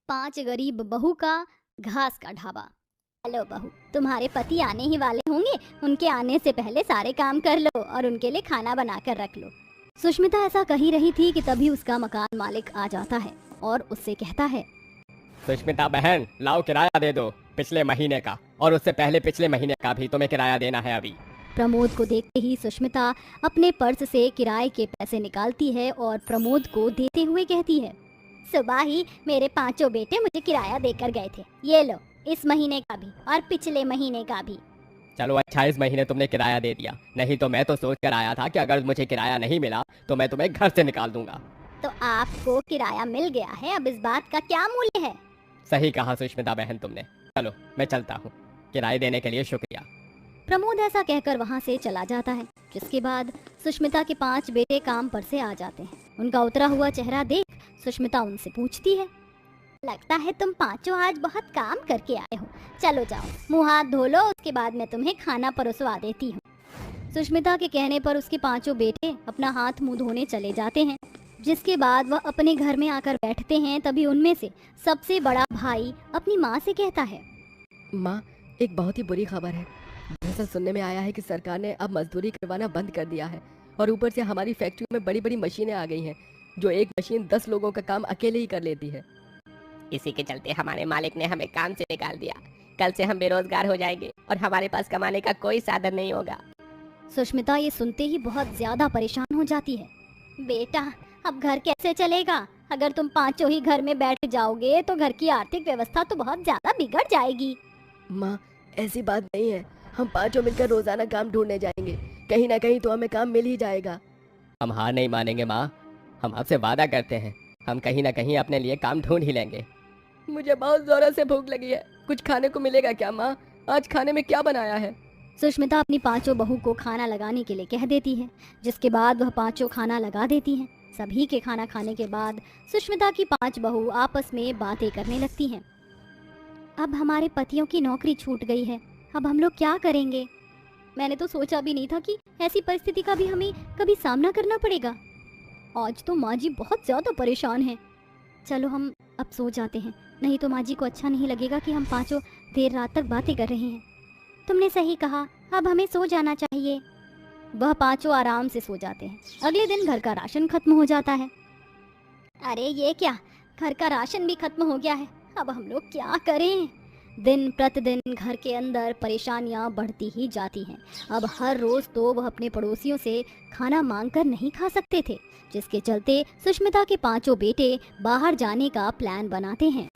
5 गरीब बहू का घास का ढाबा। हेलो बहू, तुम्हारे पति आने ही वाले होंगे, उनके आने से पहले सारे काम कर लो और उनके लिए खाना बना कर रख लो। सुष्मिता ऐसा कह ही रही थी कि तभी उसका मकान मालिक आ जाता है और उससे कहता है, सुष्मिता बहन, लाओ किराया दे दो पिछले महीने का, और उससे पहले पिछले महीने का भी तुम्हें किराया देना है अभी। प्रमोद को देखते ही सुष्मिता अपने पर्स से किराए के पैसे निकालती है और प्रमोद को देते हुए कहती है, सुबह ही मेरे 5 बेटे मुझे किराया देकर गए थे, ये लो, इस महीने का भी और पिछले महीने का भी। चलो अच्छा, इस महीने तुमने किराया दे दिया, नहीं तो मैं तो सोच कर आया था कि अगर मुझे किराया नहीं मिला तो मैं तुम्हें घर से निकाल दूंगा। तो आपको किराया मिल गया है, अब इस बात का क्या मूल्य है? सही कहा सुष्मिता बहन तुमने। चलो मैं चलता हूँ, किराए देने के लिए शुक्रिया। प्रमोद ऐसा कहकर वहाँ से चला जाता है, जिसके बाद सुष्मिता के 5 बेटे काम पर से आ जाते हैं। उनका उतरा हुआ चेहरा देख सुष्मिता उनसे पूछती है, लगता है तुम 5 आज बहुत काम करके आए हो, चलो जाओ मुँह हाथ धो लो, उसके बाद मैं तुम्हें खाना परोसवा देती हूँ। सुष्मिता के कहने पर उसके 5 बेटे अपना हाथ मुँह धोने चले जाते हैं, जिसके बाद वह अपने घर में आकर बैठते हैं। तभी उनमें से सबसे बड़ा भाई अपनी माँ से कहता है, माँ, एक बहुत ही बुरी खबर है। दरअसल सुनने में आया है कि सरकार ने अब मजदूरी करवाना बंद कर दिया है, और ऊपर से हमारी फैक्ट्री में बड़ी बड़ी मशीनें आ गई हैं, जो एक मशीन 10 लोगों का काम अकेले ही कर लेती है। इसी के चलते हमारे मालिक ने हमें काम से निकाल दिया। कल से हम बेरोजगार हो जाएंगे और हमारे पास कमाने का कोई साधन नहीं होगा। सुष्मिता ये सुनते ही बहुत ज्यादा परेशान हो जाती है। बेटा, अब घर कैसे चलेगा? अगर तुम 5 ही घर में बैठ जाओगे तो घर की आर्थिक व्यवस्था तो बहुत ज्यादा बिगड़ जाएगी। माँ, ऐसी बात नहीं है, हम 5 मिलकर रोजाना काम ढूंढने जाएंगे, कहीं ना कहीं तो हमें काम मिल ही जाएगा। हम हार नहीं मानेंगे माँ, हम आपसे वादा करते हैं, हम कहीं ना कहीं अपने लिए काम ढूंढ ही लेंगे। मुझे बहुत जोरों से भूख लगी है, कुछ खाने को मिलेगा क्या माँ? आज खाने में क्या बनाया है? सुष्मिता अपनी 5 बहू को खाना लगाने के लिए कह देती है, जिसके बाद वह 5 खाना लगा देती हैं। सभी के खाना खाने के बाद सुष्मिता की 5 बहू आपस में बातें करने लगती हैं। अब हमारे पतियों की नौकरी छूट गई है, अब हम लोग क्या करेंगे? मैंने तो सोचा भी नहीं था कि ऐसी परिस्थिति का भी हमें कभी सामना करना पड़ेगा। आज तो माँ जी बहुत ज़्यादा परेशान हैं। चलो हम अब सो जाते हैं, नहीं तो माँ जी को अच्छा नहीं लगेगा कि हम 5 देर रात तक बातें कर रहे हैं। तुमने सही कहा, अब हमें सो जाना चाहिए। वह 5 आराम से सो जाते हैं। अगले दिन घर का राशन खत्म हो जाता है। अरे ये क्या, घर का राशन भी खत्म हो गया है, अब हम लोग क्या करें? दिन प्रतिदिन घर के अंदर परेशानियां बढ़ती ही जाती हैं। अब हर रोज तो वह अपने पड़ोसियों से खाना मांगकर नहीं खा सकते थे, जिसके चलते सुष्मिता के 5 बेटे बाहर जाने का प्लान बनाते हैं।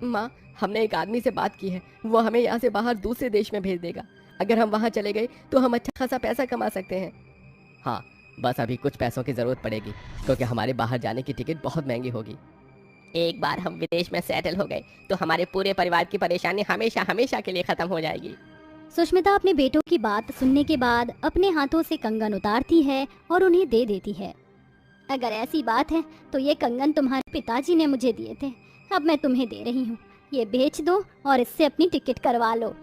माँ, हमने एक आदमी से बात की है, वो हमें यहाँ से बाहर दूसरे देश में भेज देगा। अगर हम वहाँ चले गए तो हम अच्छा खासा पैसा कमा सकते हैं। हाँ, बस अभी कुछ पैसों की ज़रूरत पड़ेगी, क्योंकि हमारे बाहर जाने की टिकट बहुत महंगी होगी। एक बार हम विदेश में सेटल हो गए तो हमारे पूरे परिवार की परेशानी हमेशा हमेशा के लिए खत्म हो जाएगी। सुष्मिता अपने बेटों की बात सुनने के बाद अपने हाथों से कंगन उतारती है और उन्हें दे देती है। अगर ऐसी बात है तो ये कंगन तुम्हारे पिताजी ने मुझे दिए थे, अब मैं तुम्हें दे रही हूँ, ये बेच दो और इससे अपनी टिकट करवा लो।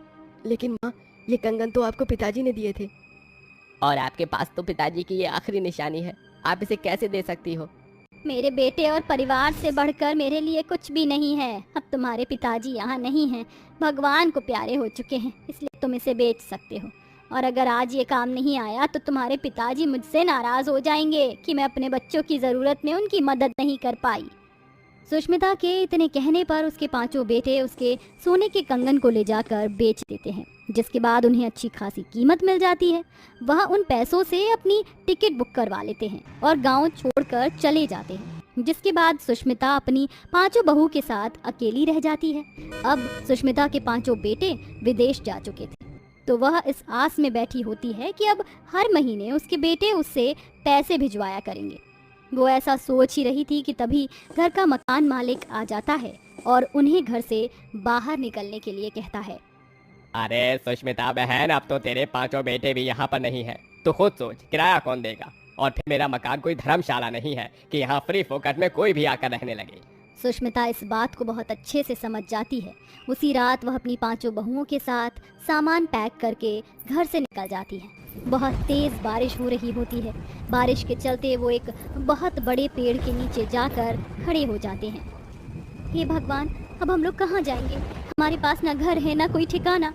लेकिन माँ, ये कंगन तो आपको पिताजी ने दिए थे। और आपके पास तो पिताजी की ये आखिरी निशानी है, आप इसे कैसे दे सकती हो? मेरे बेटे और परिवार से बढ़कर मेरे लिए कुछ भी नहीं है। अब तुम्हारे पिताजी यहाँ नहीं हैं, भगवान को प्यारे हो चुके हैं, इसलिए तुम इसे बेच सकते हो। और अगर आज ये काम नहीं आया तो तुम्हारे पिताजी मुझसे नाराज हो जाएंगे कि मैं अपने बच्चों की ज़रूरत में उनकी मदद नहीं कर पाई। सुष्मिता के इतने कहने पर उसके 5 बेटे उसके सोने के कंगन को ले जाकर बेच देते हैं, जिसके बाद उन्हें अच्छी खासी कीमत मिल जाती है। वह उन पैसों से अपनी टिकट बुक करवा लेते हैं और गांव छोड़कर चले जाते हैं, जिसके बाद सुष्मिता अपनी 5 बहू के साथ अकेली रह जाती है। अब सुष्मिता के 5 बेटे विदेश जा चुके थे, तो वह इस आस में बैठी होती है कि अब हर महीने उसके बेटे उससे पैसे भिजवाया करेंगे। वो ऐसा सोच ही रही थी कि तभी घर का मकान मालिक आ जाता है और उन्हें घर से बाहर निकलने के लिए कहता है। अरे सुष्मिता बहन, अब तो तेरे 5 बेटे भी यहाँ पर नहीं है, तो खुद सोच किराया कौन देगा? और फिर मेरा मकान कोई धर्मशाला नहीं है कि यहाँ फ्री फोकट में कोई भी आकर रहने लगे। सुष्मिता इस बात को बहुत अच्छे से समझ जाती है। उसी रात वह अपनी 5 बहुओं के साथ सामान पैक करके घर से निकल जाती है। बहुत तेज बारिश हो रही होती है। बारिश के चलते वो एक बहुत बड़े पेड़ के नीचे जाकर खड़े हो जाते हैं। हे भगवान, अब हम लोग कहाँ जाएंगे? हमारे पास ना घर है ना कोई ठिकाना।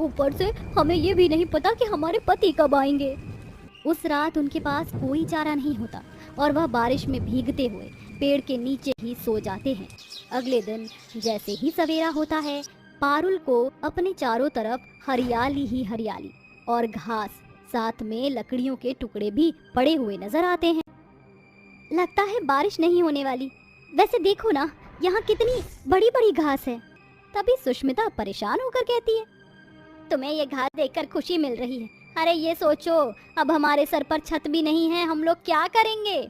ऊपर से हमें ये भी नहीं पता कि हमारे पति कब आएंगे। उस रात उनके पास कोई चारा नहीं होता और वह बारिश में भीगते हुए पेड़ के नीचे ही सो जाते हैं। अगले दिन जैसे ही सवेरा होता है, पारुल को अपने चारों तरफ हरियाली ही हरियाली और घास, साथ में लकड़ियों के टुकड़े भी पड़े हुए नजर आते हैं। लगता है बारिश नहीं होने वाली। वैसे देखो ना, यहाँ कितनी बड़ी बड़ी घास है। तभी सुष्मिता परेशान होकर कहती है, तुम्हें ये घास देखकर खुशी मिल रही है? अरे ये सोचो, अब हमारे सर पर छत भी नहीं है, हम लोग क्या करेंगे?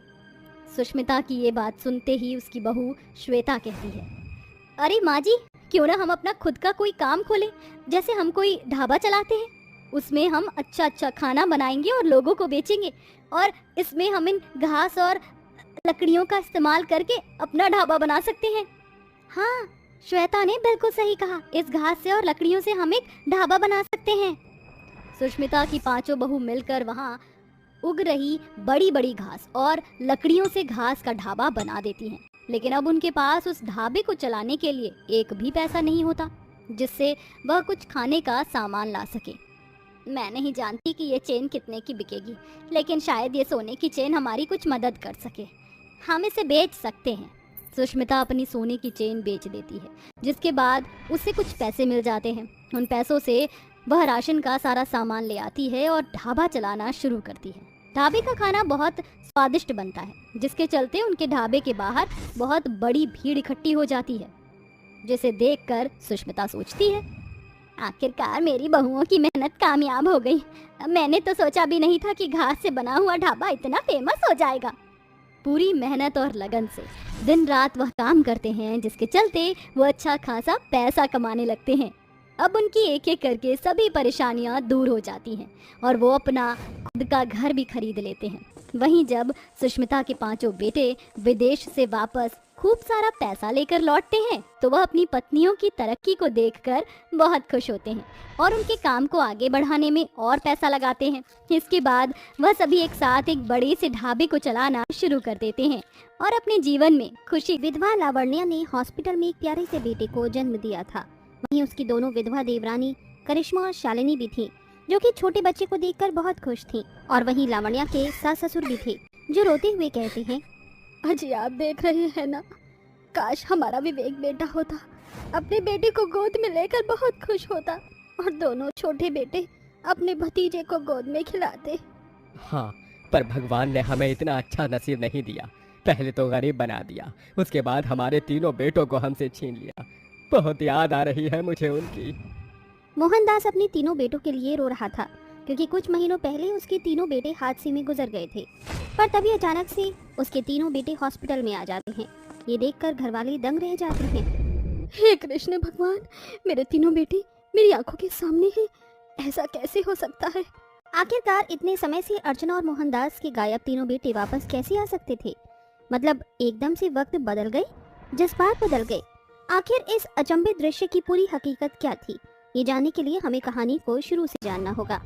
सुष्मिता की ये बात सुनते ही उसकी बहू श्वेता कहती है, अरे माँ जी, क्यों ना हम अपना खुद का कोई काम खोलें। जैसे हम कोई ढाबा चलाते हैं, उसमें हम अच्छा अच्छा खाना बनाएंगे और लोगों को बेचेंगे, और इसमें हम इन घास और लकड़ियों का इस्तेमाल करके अपना ढाबा बना सकते हैं। हाँ, श्वेता ने बिल्कुल सही कहा, इस घास से और लकड़ियों से हम एक ढाबा बना सकते हैं। सुष्मिता की पांचों बहू मिलकर वहाँ उग रही बड़ी बड़ी घास और लकड़ियों से घास का ढाबा बना देती हैं। लेकिन अब उनके पास उस ढाबे को चलाने के लिए एक भी पैसा नहीं होता जिससे वह कुछ खाने का सामान ला सके। मैं नहीं जानती कि ये चेन कितने की बिकेगी, लेकिन शायद ये सोने की चेन हमारी कुछ मदद कर सके। हम इसे बेच सकते हैं। सुष्मिता अपनी सोने की चेन बेच देती है, जिसके बाद उसे कुछ पैसे मिल जाते हैं। उन पैसों से वह राशन का सारा सामान ले आती है और ढाबा चलाना शुरू करती है। ढाबे का खाना बहुत स्वादिष्ट बनता है, जिसके चलते उनके ढाबे के बाहर बहुत बड़ी भीड़ इकट्ठी हो जाती है, जिसे देखकर सुष्मिता सोचती है, आखिरकार मेरी बहुओं की मेहनत कामयाब हो गई। मैंने तो सोचा भी नहीं था कि घास से बना हुआ ढाबा इतना फेमस हो जाएगा। पूरी मेहनत और लगन से दिन रात वह काम करते हैं, जिसके चलते वो अच्छा खासा पैसा कमाने लगते हैं। अब उनकी एक एक करके सभी परेशानियां दूर हो जाती हैं और वो अपना खुद का घर भी खरीद लेते हैं। वहीं जब सुष्मिता के पांचों बेटे विदेश से वापस खूब सारा पैसा लेकर लौटते हैं, तो वह अपनी पत्नियों की तरक्की को देखकर बहुत खुश होते हैं और उनके काम को आगे बढ़ाने में और पैसा लगाते हैं। इसके बाद वह सभी एक साथ एक बड़े से ढाबे को चलाना शुरू कर देते हैं और अपने जीवन में खुशी। विधवा लावण्या ने हॉस्पिटल में एक प्यारे से बेटे को जन्म दिया था। वहीं उसकी दोनों विधवा देवरानी करिश्मा और शालिनी भी थी, जो कि छोटे बच्चे को देखकर बहुत खुश थी। और वहीं लावण्या के सास ससुर भी थे, जो रोते हुए कहते हैं, अजी आप देख रहे हैं ना, काश हमारा विवेक बेटा होता। अपने बेटे को गोद में लेकर बहुत खुश होता और दोनों छोटे बेटे अपने भतीजे को गोद में खिलाते। हाँ, पर भगवान ने हमें इतना अच्छा नसीब नहीं दिया। पहले तो गरीब बना दिया, उसके बाद हमारे तीनों बेटों को हमसे छीन लिया। बहुत याद आ रही है मुझे उनकी। मोहनदास अपने तीनों बेटों के लिए रो रहा था, क्योंकि कुछ महीनों पहले उसके तीनों बेटे हादसे में गुजर गए थे। पर तभी अचानक से उसके तीनों बेटे हॉस्पिटल में आ जाते हैं। ये देखकर घरवाले दंग रह जाते हैं। हे कृष्ण भगवान, मेरे तीनों बेटे मेरी आंखों के सामने हैं, ऐसा कैसे हो सकता है? आखिरकार इतने समय से अर्चना और मोहनदास के गायब तीनों बेटे वापस कैसे आ सकते थे? मतलब एकदम से वक्त बदल गए, जज्बात बदल गए। आखिर इस अचंभित दृश्य की पूरी हकीकत क्या थी? ये जानने के लिए हमें कहानी को शुरू से जानना होगा।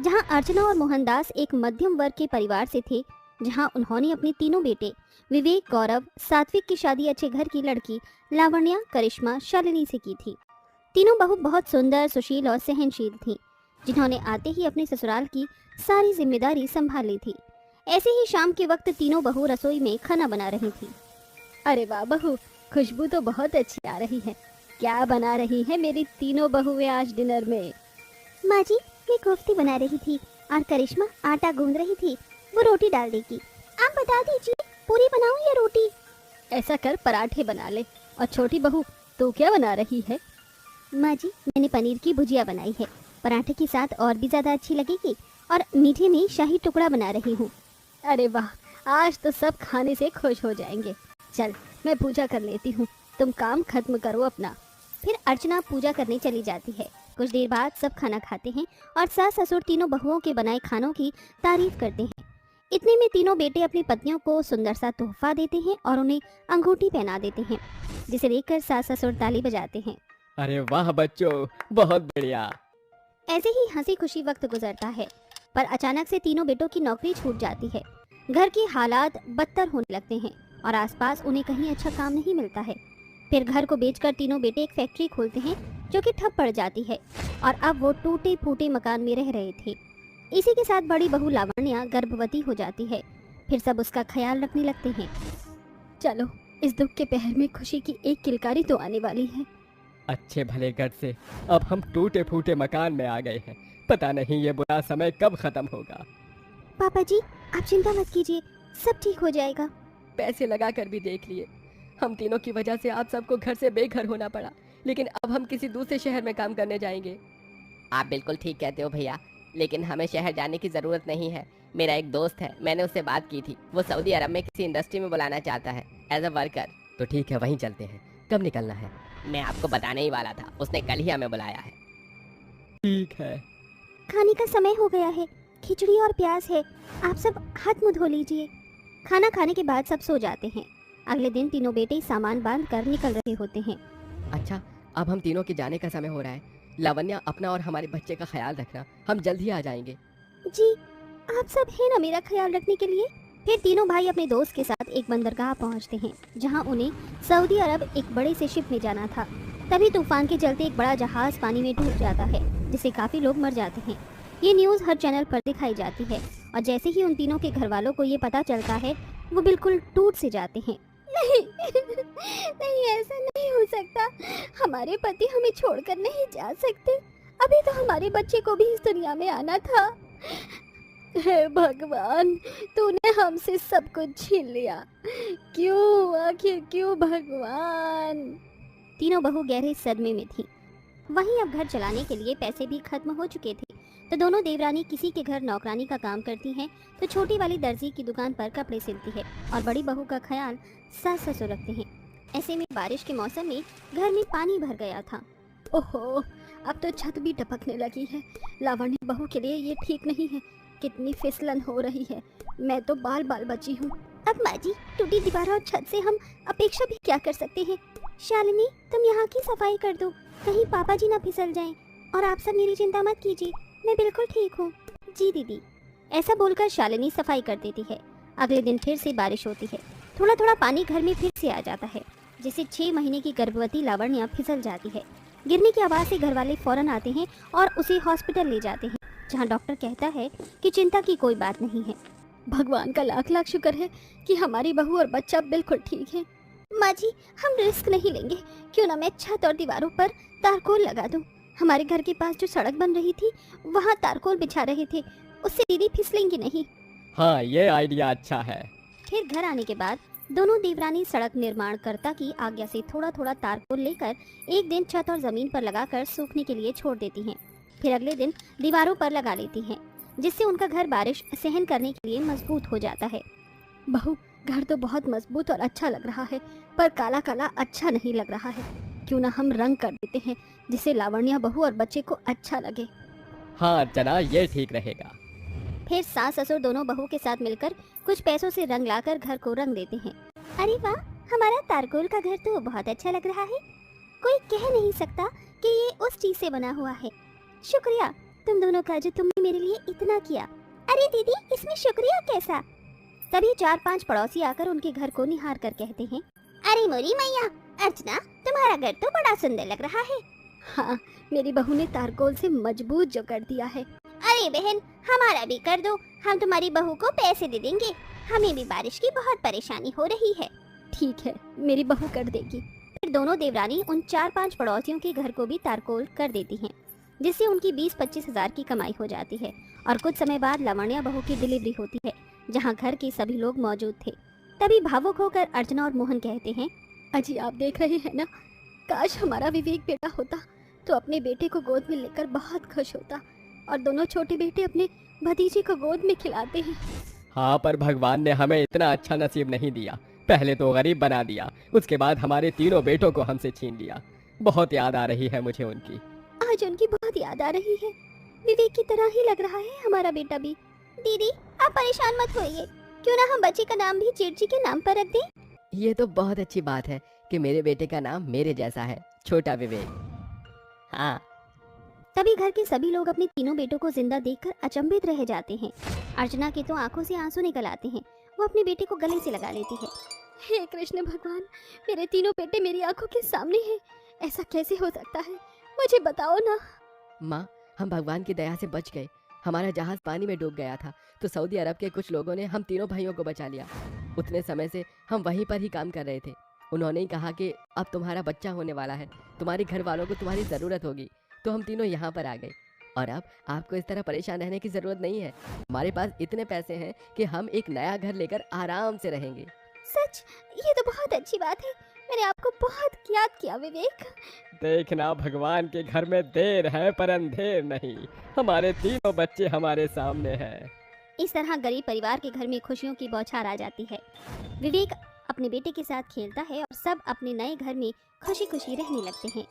जहां अर्चना और मोहनदास एक मध्यम वर्ग के परिवार से थे, जहां उन्होंने अपने तीनों बेटे विवेक, गौरव, सात्विक की शादी अच्छे घर की लड़की लावण्या, करिश्मा, शालिनी से की थी। तीनों बहू बहुत सुंदर, सुशील और सहनशील थीं, जिन्होंने आते ही अपने ससुराल की सारी जिम्मेदारी संभाल ली थी। ऐसे ही शाम के वक्त तीनों बहू रसोई में खाना बना रही थी। अरे वाह बहू, खुशबू तो बहुत अच्छी आ रही है। क्या बना रही है मेरी तीनों बहुएं आज डिनर में? माँ जी, मैं कोफ्ती बना रही थी और करिश्मा आटा गूंद रही थी, वो रोटी डाल देगी। आप बता दीजिए, पूरी बनाऊं या रोटी? ऐसा कर, पराठे बना ले। और छोटी बहू, तू क्या बना रही है? माँ जी, मैंने पनीर की भुजिया बनाई है, पराठे के साथ और भी ज्यादा अच्छी लगेगी। और मीठे में शाही टुकड़ा बना रही हूँ। अरे वाह, आज तो सब खाने से खुश हो जाएंगे। चल, मैं पूजा कर लेती हूँ, तुम काम खत्म करो अपना। फिर अर्चना पूजा करने चली जाती है। कुछ देर बाद सब खाना खाते हैं और सास ससुर तीनों बहुओं के बनाए खानों की तारीफ करते हैं। इतने में तीनों बेटे अपनी पत्नियों को सुंदर सा तोहफा देते हैं और उन्हें अंगूठी पहना देते हैं, जिसे देखकर सास ससुर ताली बजाते हैं। अरे वाह बच्चों, बहुत बढ़िया। ऐसे ही हंसी खुशी वक्त गुजरता है, पर अचानक से तीनों बेटों की नौकरी छूट जाती है। घर के हालात बदतर होने लगते हैं और आसपास उन्हें कहीं अच्छा काम नहीं मिलता है। फिर घर को बेचकर तीनों बेटे एक फैक्ट्री खोलते हैं जो कि ठप पड़ जाती है और अब वो टूटे फूटे मकान में रह रहे थे। इसी के साथ बड़ी बहू लावण्या गर्भवती हो जाती है। फिर सब उसका ख्याल रखने लगते हैं। चलो, इस दुख के पहर में खुशी की एक किलकारी तो आने वाली है। अच्छे भले घर से अब हम टूटे फूटे मकान में आ गए हैं। पता नहीं ये बुरा समय कब खत्म होगा। पापा जी, आप चिंता मत कीजिए, सब ठीक हो जाएगा। पैसे लगा कर भी देख लिए, हम तीनों की वजह से आप सबको घर से बेघर होना पड़ा, लेकिन अब हम किसी दूसरे शहर में काम करने जाएंगे। आप बिल्कुल ठीक कहते हो भैया, लेकिन हमें शहर जाने की ज़रूरत नहीं है। मेरा एक दोस्त है, मैंने उससे बात की थी, वो सऊदी अरब में किसी इंडस्ट्री में बुलाना चाहता है एज अ वर्कर। तो ठीक है, वहीं चलते हैं। कब निकलना है? मैं आपको बताने ही वाला था, उसने कल ही हमें बुलाया है। ठीक है। खाने का समय हो गया है, खिचड़ी और प्याज है, आप सब हाथ मुंह धो लीजिए। खाना खाने के बाद सब सो जाते हैं। अगले दिन तीनों बेटे सामान बांध कर निकल रहे होते हैं। अच्छा, अब हम तीनों के जाने का समय हो रहा है। लावण्या, अपना और हमारे बच्चे का ख्याल रखना, हम जल्द ही आ जाएंगे। जी, आप सब हैं ना मेरा ख्याल रखने के लिए। फिर तीनों भाई अपने दोस्त के साथ एक बंदरगाह पहुंचते हैं, जहां उन्हें सऊदी अरब एक बड़े से शिप में जाना था। तभी तूफान के चलते एक बड़ा जहाज पानी में डूब जाता है, जिससे काफी लोग मर जाते हैं। ये न्यूज़ हर चैनल पर दिखाई जाती है और जैसे ही उन तीनों के घर वालों को ये पता चलता है, वो बिल्कुल टूट से जाते हैं। नहीं नहीं, ऐसा नहीं हो सकता। हमारे पति हमें छोड़कर नहीं जा सकते। अभी तो हमारे बच्चे को भी इस दुनिया में आना था। हे भगवान, तूने हमसे सब कुछ छीन लिया। क्यों, आखिर क्यों भगवान? तीनों बहू गहरे सदमे में थी। वहीं अब घर चलाने के लिए पैसे भी खत्म हो चुके थे, तो दोनों देवरानी किसी के घर नौकरानी का काम करती हैं, तो छोटी वाली दर्जी की दुकान पर कपड़े सिलती है और बड़ी बहू का ख्याल सास ससुर रखते हैं। ऐसे में बारिश के मौसम में घर में पानी भर गया था। ओहो, अब तो छत भी टपकने लगी है। लावण्य बहू के लिए ये ठीक नहीं है। कितनी फिसलन हो रही है, मैं तो बाल बाल बची हूँ। अब माँ जी, टूटी दीवार और छत से हम अपेक्षा भी क्या कर सकते हैं। शालिनी, तुम यहाँ की सफाई कर दो, कहीं पापा जी ना फिसल जाएं। और आप सब मेरी चिंता मत कीजिए, मैं बिल्कुल ठीक हूँ। जी दीदी। ऐसा बोलकर शालिनी सफाई कर देती है। अगले दिन फिर से बारिश होती है। थोड़ा थोड़ा पानी घर में फिर से आ जाता है, जिससे 6 महीने की गर्भवती लावण्या फिसल जाती है। गिरने की आवाज़ से घर वाले फौरन आते हैं और उसे हॉस्पिटल ले जाते हैं, जहाँ डॉक्टर कहता है कि चिंता की कोई बात नहीं है। भगवान का लाख लाख शुक्र है कि हमारी बहू और बच्चा बिल्कुल ठीक है। माँ जी, हम रिस्क नहीं लेंगे। क्यों ना मैं छत और दीवारों पर तारकोल लगा दूं। हमारे घर के पास जो सड़क बन रही थी, वहाँ तारकोल बिछा रहे थे, उससे दीदी फिसलेंगी नहीं। हाँ, ये आइडिया अच्छा है। फिर घर आने के बाद दोनों देवरानी सड़क निर्माणकर्ता की आज्ञा से थोड़ा थोड़ा तारकोल लेकर एक दिन छत और जमीन पर लगाकर सूखने के लिए छोड़ देती हैं। फिर अगले दिन दीवारों पर लगा लेती हैं, जिससे उनका घर बारिश सहन करने के लिए मजबूत हो जाता है। बहू, घर तो बहुत मजबूत और अच्छा लग रहा है, पर काला काला अच्छा नहीं लग रहा है। क्यों ना हम रंग कर देते हैं, जिससे लावण्या बहू और बच्चे को अच्छा लगे। हाँ जना, ये ठीक रहेगा। फिर सास ससुर दोनों बहू के साथ मिलकर कुछ पैसों से रंग लाकर घर को रंग देते हैं। अरे वाह, हमारा तारकोल का घर तो बहुत अच्छा लग रहा है। कोई कह नहीं सकता कि ये उस चीज से बना हुआ है। शुक्रिया तुम दोनों का, जो तुमने मेरे लिए इतना किया। अरे दीदी, इसमें शुक्रिया कैसा? तभी 4-5 पड़ोसी आकर उनके घर को निहार कर कहते हैं, अरे मोरी मैया, अर्चना, तुम्हारा घर तो बड़ा सुंदर लग रहा है। हाँ, मेरी बहू ने तारकोल से मजबूत जो कर दिया है। अरे बहन, हमारा भी कर दो, हम तुम्हारी बहू को पैसे दे देंगे। हमें भी बारिश की बहुत परेशानी हो रही है। ठीक है, मेरी बहू कर देगी। फिर दोनों देवरानी उन 4-5 पड़ोसियों के घर को भी तारकोल कर देती हैं, जिससे उनकी 20-25 हजार की कमाई हो जाती है। और कुछ समय बाद लावण्या बहू की डिलीवरी होती है, जहाँ घर के सभी लोग मौजूद थे। तभी भावुक होकर अर्चना और मोहन कहते हैं, अजी आप देख रहे हैं ना, काश हमारा विवेक बेटा होता तो अपने बेटे को गोद में लेकर बहुत खुश होता, और दोनों छोटे बेटे अपने भतीजे को गोद में खिलाते हैं। हाँ, पर भगवान ने हमें इतना अच्छा नसीब नहीं दिया। पहले तो गरीब बना दिया, उसके बाद हमारे तीनों बेटों को हमसे छीन लिया। बहुत याद आ रही है मुझे उनकी। आज उनकी बहुत याद आ रही है। विवेक की तरह ही लग रहा है हमारा बेटा भी। दीदी, आप परेशान मत होइए, क्यों ना हम बच्चे का नाम भी जेठ जी के नाम पर रख दें। ये तो बहुत अच्छी बात है कि मेरे बेटे का नाम मेरे जैसा है, छोटा विवेक। हाँ, तभी घर के सभी लोग अपने तीनों बेटों को जिंदा देखकर अचंभित रह जाते हैं। अर्चना के तो आंखों से आंसू निकल आते हैं। वो अपने बेटे को गले से लगा लेती है। हे कृष्ण भगवान, मेरे तीनों बेटे मेरी आंखों के सामने हैं। ऐसा कैसे हो सकता है, मुझे बताओ ना। माँ, हम भगवान की दया से बच गए। हमारा जहाज पानी में डूब गया था तो सऊदी अरब के कुछ लोगों ने हम तीनों भाइयों को बचा लिया। उतने समय से हम वहीं पर ही काम कर रहे थे। उन्होंने ही कहा कि अब तुम्हारा बच्चा होने वाला है, तुम्हारे घर वालों को तुम्हारी ज़रूरत होगी, तो हम तीनों यहाँ पर आ गए। और अब आपको इस तरह परेशान रहने की ज़रूरत नहीं है। हमारे पास इतने पैसे हैं कि हम एक नया घर लेकर आराम से रहेंगे। सच? ये तो बहुत अच्छी बात है। मैंने आपको बहुत याद किया विवेक। देखना, भगवान के घर में देर है पर अंधेर नहीं। हमारे तीनों बच्चे हमारे सामने हैं। इस तरह गरीब परिवार के घर में खुशियों की बौछार आ जाती है। विवेक अपने बेटे के साथ खेलता है और सब अपने नए घर में खुशी खुशी रहने लगते हैं।